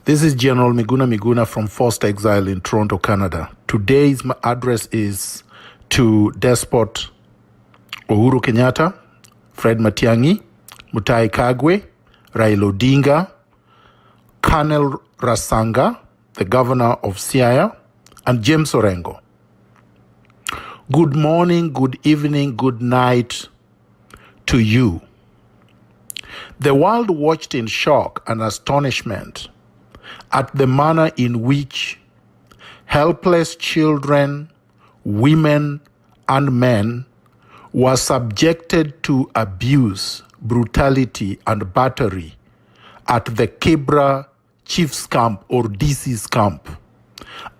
This is General Miguna Miguna from Forced Exile in Toronto, Canada. Today's address is to Despot Uhuru Kenyatta, Fred Matiang'I, Mutahi Kagwe, Raila Odinga, Colonel Rasanga, the governor of Siaya, and James Orengo. Good morning, good evening, good night to you. The world watched in shock and astonishment at the manner in which helpless children, women, and men were subjected to abuse, brutality, and battery at the Kibra Chiefs Camp or DC's camp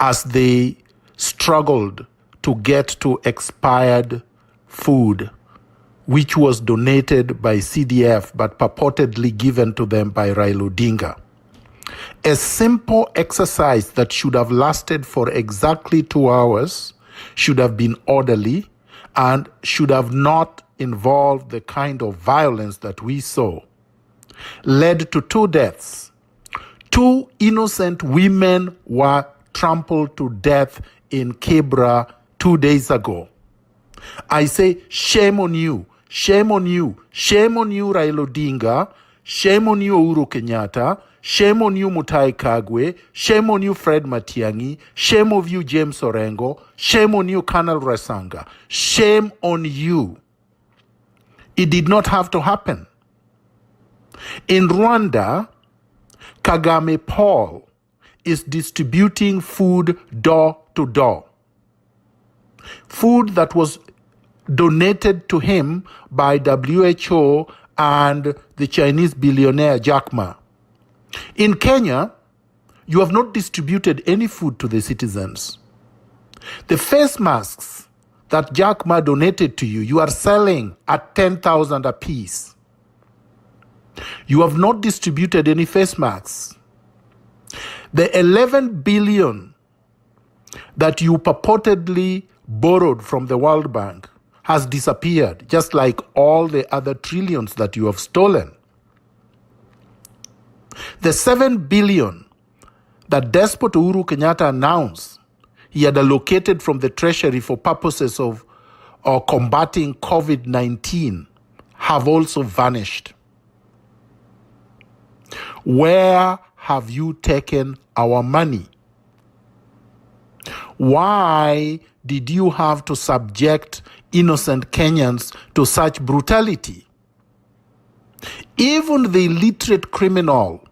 as they struggled to get to expired food, which was donated by CDF but purportedly given to them by Raila Odinga. A simple exercise that should have lasted for exactly 2 hours, should have been orderly, and should have not involved the kind of violence that we saw, led to 2 deaths. 2 innocent women were trampled to death in Kibra 2 days ago. I say, shame on you, shame on you, shame on you, Raila Odinga, shame on you, Uhuru Kenyatta, shame on you, Mutahi Kagwe, shame on you, Fred Matiang'I, shame on you, James Orengo, shame on you, Colonel Rasanga, shame on you. It did not have to happen. In Rwanda, Kagame Paul is distributing food door to door. Food that was donated to him by WHO and the Chinese billionaire Jack Ma. In Kenya, you have not distributed any food to the citizens. The face masks that Jack Ma donated to you, you are selling at 10,000 a piece. You have not distributed any face masks. The 11 billion that you purportedly borrowed from the World Bank has disappeared, just like all the other trillions that you have stolen. The 7 billion that Despot Uhuru Kenyatta announced he had allocated from the treasury for purposes of combating COVID-19 have also vanished. Where have you taken our money? Why did you have to subject innocent Kenyans to such brutality? Even the illiterate criminal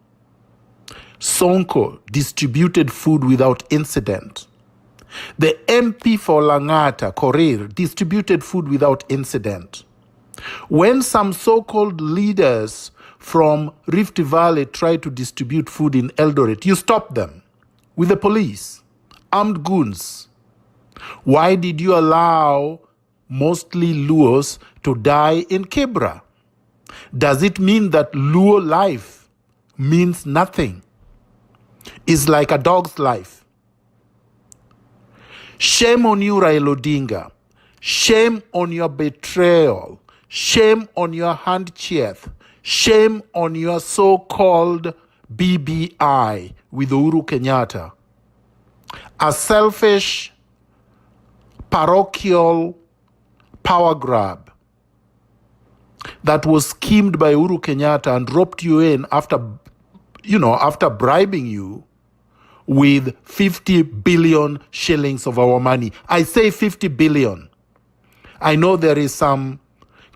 Sonko distributed food without incident. The MP for Langata, Korir, distributed food without incident. When some so-called leaders from Rift Valley tried to distribute food in Eldoret, you stopped them with the police, armed goons. Why did you allow mostly Luos to die in Kibra? Does it mean that Luo life means nothing? It's like a dog's life. Shame on you, Raila Odinga. Shame on your betrayal. Shame on your handshake. Shame on your so-called BBI with Uhuru Kenyatta. A selfish, parochial power grab that was schemed by Uhuru Kenyatta and roped you in after bribing you with 50 billion shillings of our money. I say 50 billion. I know there is some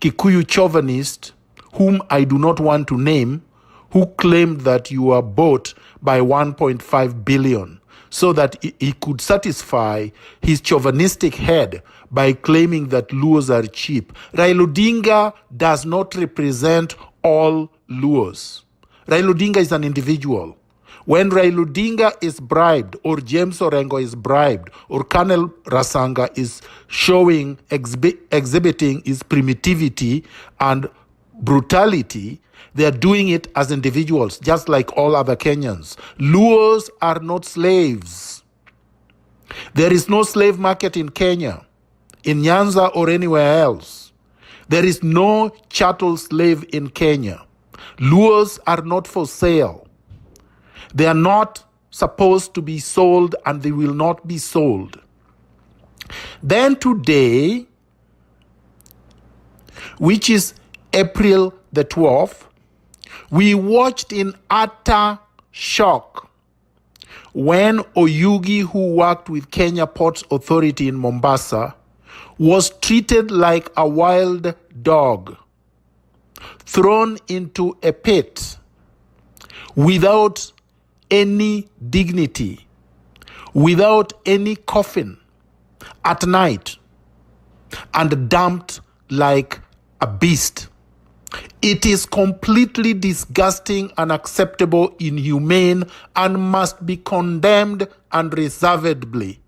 Kikuyu chauvinist, whom I do not want to name, who claimed that you were bought by 1.5 billion so that he could satisfy his chauvinistic head by claiming that Luos are cheap. Raila Odinga does not represent all Luos. Raila Odinga is an individual. When Raila Odinga is bribed, or James Orengo is bribed, or Colonel Rasanga is exhibiting his primitivity and brutality, they are doing it as individuals, just like all other Kenyans. Luos are not slaves. There is no slave market in Kenya, in Nyanza or anywhere else. There is no chattel slave in Kenya. Luos are not for sale. They are not supposed to be sold, and they will not be sold. Then today, which is April the 12th, we watched in utter shock when Oyugi, who worked with Kenya Ports Authority in Mombasa, was treated like a wild dog, thrown into a pit without any dignity, without any coffin, at night, and dumped like a beast. It is completely disgusting, unacceptable, inhumane, and must be condemned unreservedly.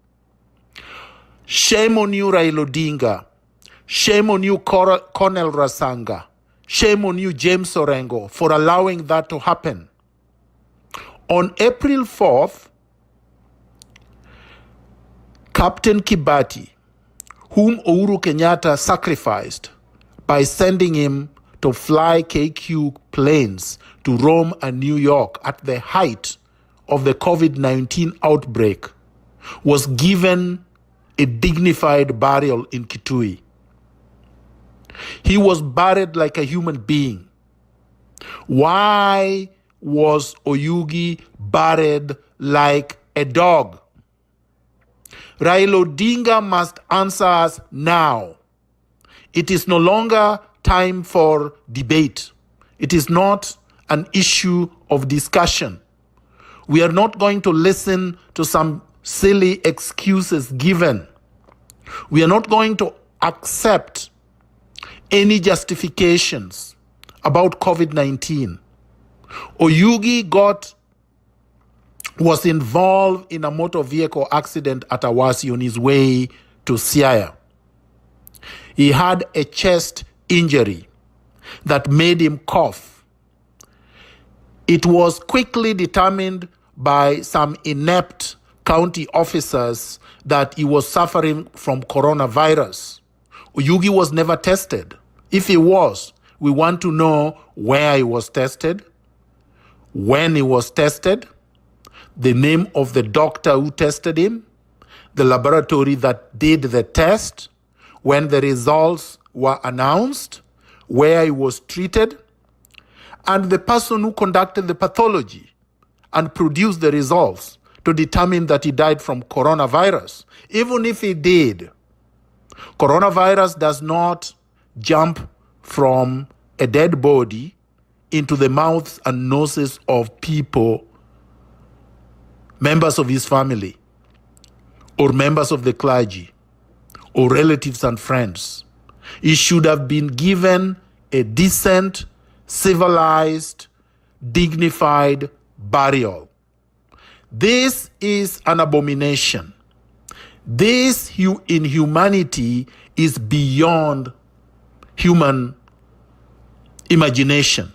Shame on you, Raila Odinga. Shame on you, Colonel Rasanga. Shame on you, James Orengo, for allowing that to happen. On April 4th, Captain Kibati, whom Uhuru Kenyatta sacrificed by sending him to fly KQ planes to Rome and New York at the height of the COVID-19 outbreak, was given a dignified burial in Kitui. He was buried like a human being. Why was Oyugi buried like a dog? Raila Odinga must answer us now. It is no longer time for debate. It is not an issue of discussion. We are not going to listen to some silly excuses given. We are not going to accept any justifications about COVID-19. Oyugi was involved in a motor vehicle accident at Awasi on his way to Siaya. He had a chest injury that made him cough. It was quickly determined by some inept county officers that he was suffering from coronavirus. Oyugi was never tested. If he was, we want to know where he was tested, when he was tested, the name of the doctor who tested him, the laboratory that did the test, when the results were announced, where he was treated, and the person who conducted the pathology and produced the results to determine that he died from coronavirus. Even if he did, coronavirus does not jump from a dead body into the mouths and noses of people, members of his family, or members of the clergy, or relatives and friends. He should have been given a decent, civilized, dignified burial. This is an abomination. This inhumanity is beyond human imagination.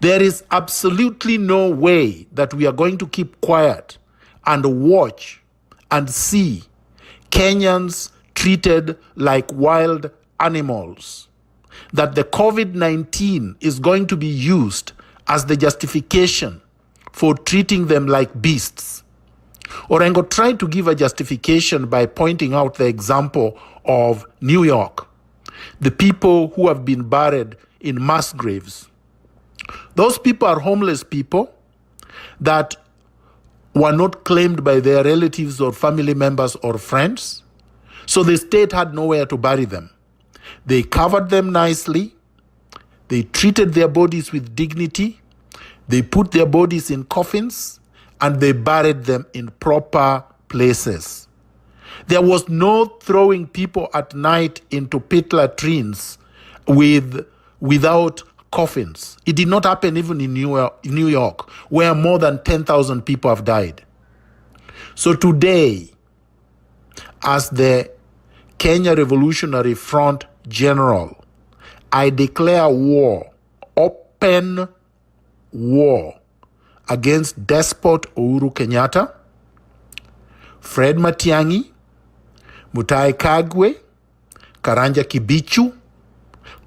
There is absolutely no way that we are going to keep quiet and watch and see Kenyans treated like wild animals, that the COVID-19 is going to be used as the justification for treating them like beasts. Orengo tried to give a justification by pointing out the example of New York, the people who have been buried in mass graves. Those people are homeless people that were not claimed by their relatives or family members or friends, so the state had nowhere to bury them. They covered them nicely, they treated their bodies with dignity, they put their bodies in coffins, and they buried them in proper places. There was no throwing people at night into pit latrines without coffins. It did not happen even in New York, where more than 10,000 people have died. So today, as the Kenya Revolutionary Front General, I declare war, open war, against despot Uhuru Kenyatta, Fred Matiang'I, Mutahi Kagwe, Karanja Kibicho,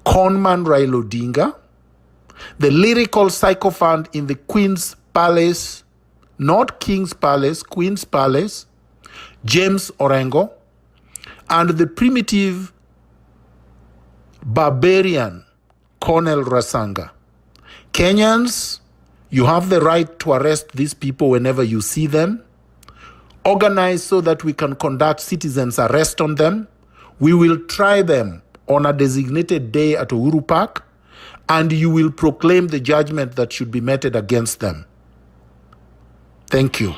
conman Raila Odinga, the lyrical sycophant in the Queen's Palace, not King's Palace, Queen's Palace, James Orengo, and the primitive barbarian Colonel Rasanga. Kenyans, you have the right to arrest these people whenever you see them. Organize so that we can conduct citizens' arrest on them. We will try them on a designated day at Uhuru Park, and you will proclaim the judgment that should be meted against them. Thank you.